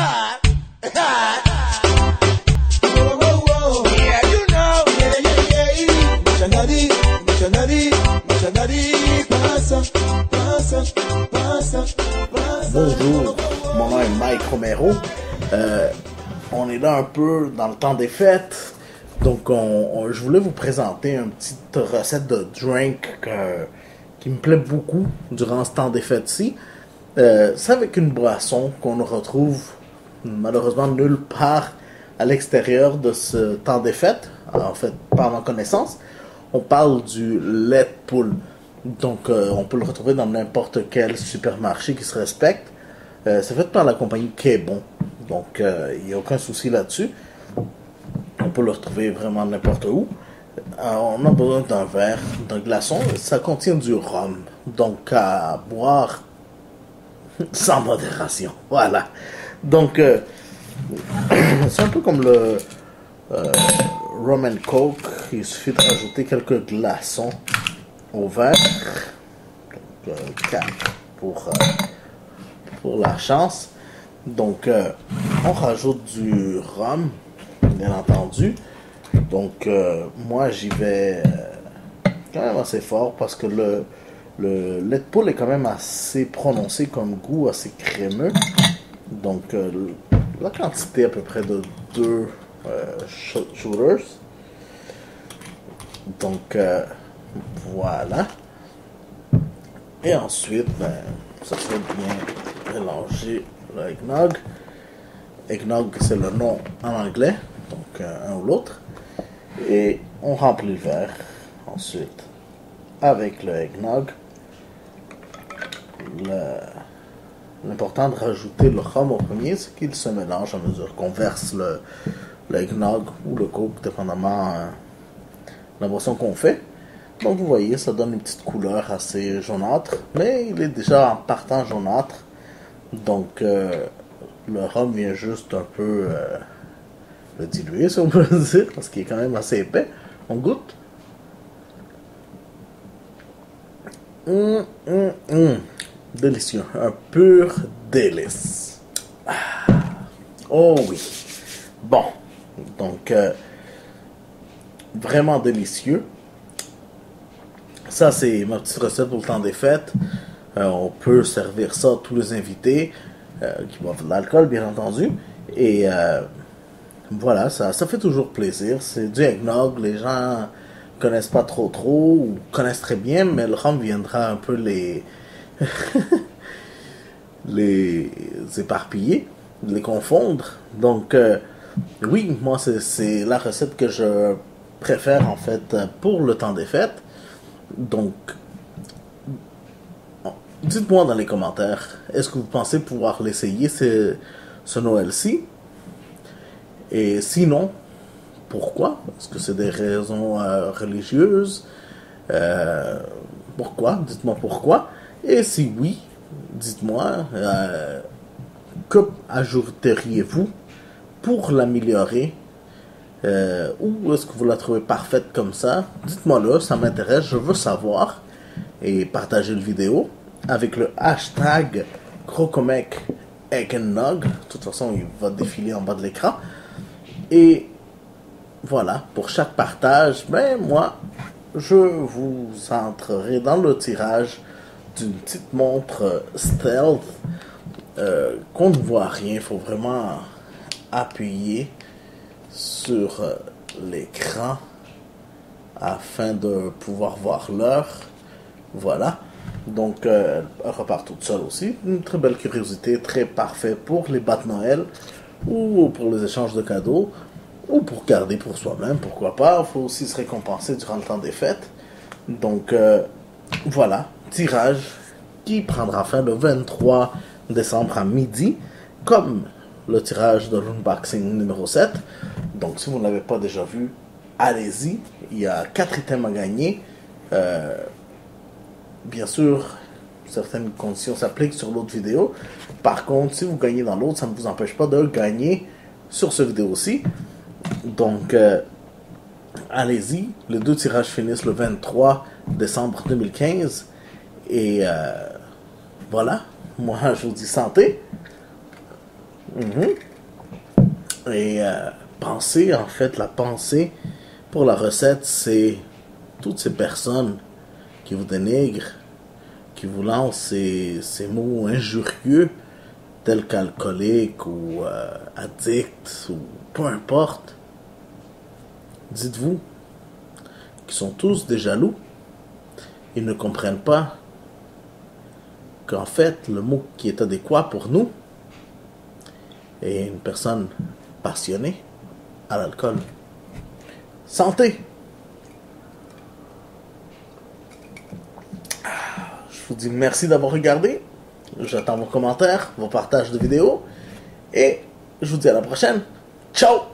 Yeah, you know. Bonjour, mon nom est Mike Romero. On est là un peu dans le temps des fêtes. Donc, je voulais vous présenter une petite recette de drink qui me plaît beaucoup durant ce temps des fêtes-ci. C'est avec une boisson qu'on ne retrouve malheureusement nulle part à l'extérieur de ce temps des fêtes. En fait, par ma connaissance, on parle du lait de poule. Donc, on peut le retrouver dans n'importe quel supermarché qui se respecte. C'est fait par la compagnie Québon. Donc, il n'y a aucun souci là-dessus. On peut le retrouver vraiment n'importe où. On a besoin d'un verre, d'un glaçon. Ça contient du rhum. Donc, à boire sans modération. Voilà. Donc, c'est un peu comme le rum and coke. Il suffit de rajouter quelques glaçons au verre. Donc, 4 pour la chance. Donc, on rajoute du rhum, bien entendu. Donc, moi, j'y vais quand même assez fort parce que le lait de poule est quand même assez prononcé comme goût, assez crémeux. Donc, la quantité à peu près de 2 shooters. Donc, voilà. Et ensuite, ça serait bien mélanger le eggnog. Eggnog, c'est le nom en anglais, donc un ou l'autre. Et on remplit le verre ensuite avec le eggnog. L'important de rajouter le rhum au premier, c'est qu'il se mélange à mesure qu'on verse le eggnog ou le coke, dépendamment de la boisson qu'on fait. Donc vous voyez, ça donne une petite couleur assez jaunâtre, mais il est déjà en partant jaunâtre. Donc le rhum vient juste un peu le diluer, si on peut le dire, parce qu'il est quand même assez épais. On goûte. Délicieux. Un pur délice. Oh oui. Bon. Donc, vraiment délicieux. Ça, c'est ma petite recette pour le temps des fêtes. On peut servir ça à tous les invités qui boivent de l'alcool, bien entendu. Et voilà, ça fait toujours plaisir. C'est du eggnog. Les gens connaissent pas trop ou connaissent très bien, mais le rhum viendra un peu les éparpiller, les confondre. Donc, oui, moi, c'est la recette que je préfère, en fait, pour le temps des fêtes. Donc, dites-moi dans les commentaires, est-ce que vous pensez pouvoir l'essayer ce Noël-ci? Et sinon, pourquoi? Est-ce que c'est des raisons religieuses? Pourquoi? Dites-moi pourquoi. Et si oui, dites-moi, que ajouteriez-vous pour l'améliorer? Ou est-ce que vous la trouvez parfaite comme ça? Dites-moi là, ça m'intéresse, je veux savoir. Et partagez la vidéo avec le hashtag Crocomec Eggnog. De toute façon, il va défiler en bas de l'écran. Et voilà, pour chaque partage, moi, je vous entrerai dans le tirage d'une petite montre stealth qu'on ne voit rien. Il faut vraiment appuyer sur l'écran afin de pouvoir voir l'heure. Voilà. Donc, elle repart toute seule aussi. Une très belle curiosité, très parfait pour les bâtes Noël ou pour les échanges de cadeaux ou pour garder pour soi-même, pourquoi pas. Il faut aussi se récompenser durant le temps des fêtes. Donc, voilà. Tirage qui prendra fin le 23 décembre à midi, comme le tirage de l'unboxing numéro 7. Donc, si vous ne l'avez pas déjà vu, allez-y. Il y a 4 items à gagner. Bien sûr, certaines conditions s'appliquent sur l'autre vidéo. Par contre, si vous gagnez dans l'autre, ça ne vous empêche pas de gagner sur ce vidéo aussi. Donc, allez-y. Les 2 tirages finissent le 23 décembre 2015. Et voilà. Moi, je vous dis santé. Et penser, en fait, la pensée pour la recette, c'est toutes ces personnes qui vous dénigrent, qui vous lancent ces mots injurieux, tels qu'alcoolique ou addict, ou peu importe. Dites-vous qu'ils sont tous des jaloux. Ils ne comprennent pas qu'en fait, le mot qui est adéquat pour nous est une personne passionnée à l'alcool. Santé! Je vous dis merci d'avoir regardé. J'attends vos commentaires, vos partages de vidéos. Et je vous dis à la prochaine. Ciao!